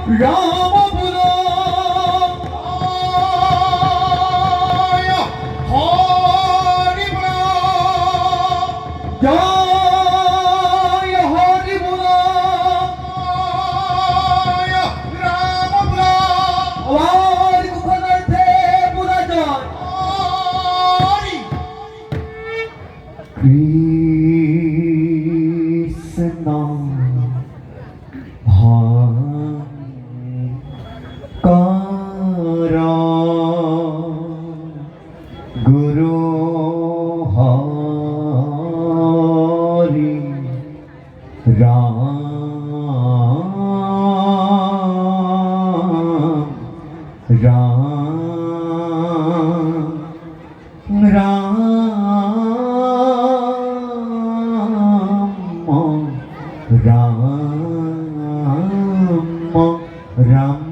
রাম বলো হরি বল জয় হরি বলো রাম বল আমার মুখনার্থে বলা যায় হরি কৃষ্ণ কর গুরু হরি রাম রাম রাম রাম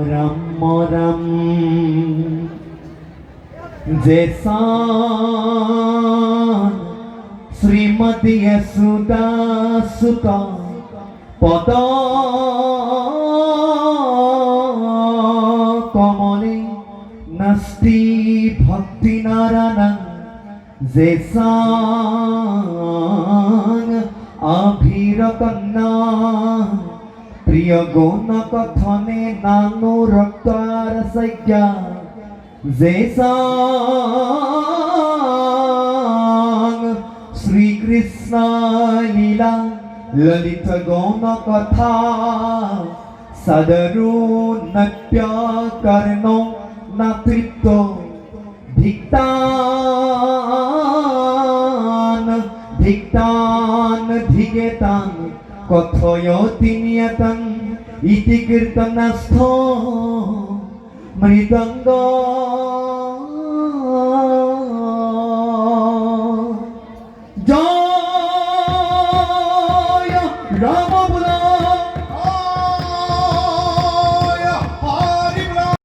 রাম রাম जैसा श्रीमती यशोदा सुता पद कमले नस्ति भक्ति नारायण जैसा अभिरकन्ना प्रिय गौन कथने नानो रक्तार सज्ञा जैसा श्री कृष्ण लीला ललित गौन कथा सदरु नट्य कर्णो नातृत्व धिक्तान धिक्तान धिगेतान कथयति नियतं इति कीर्तनस्थो मृदंग जय राम बोलो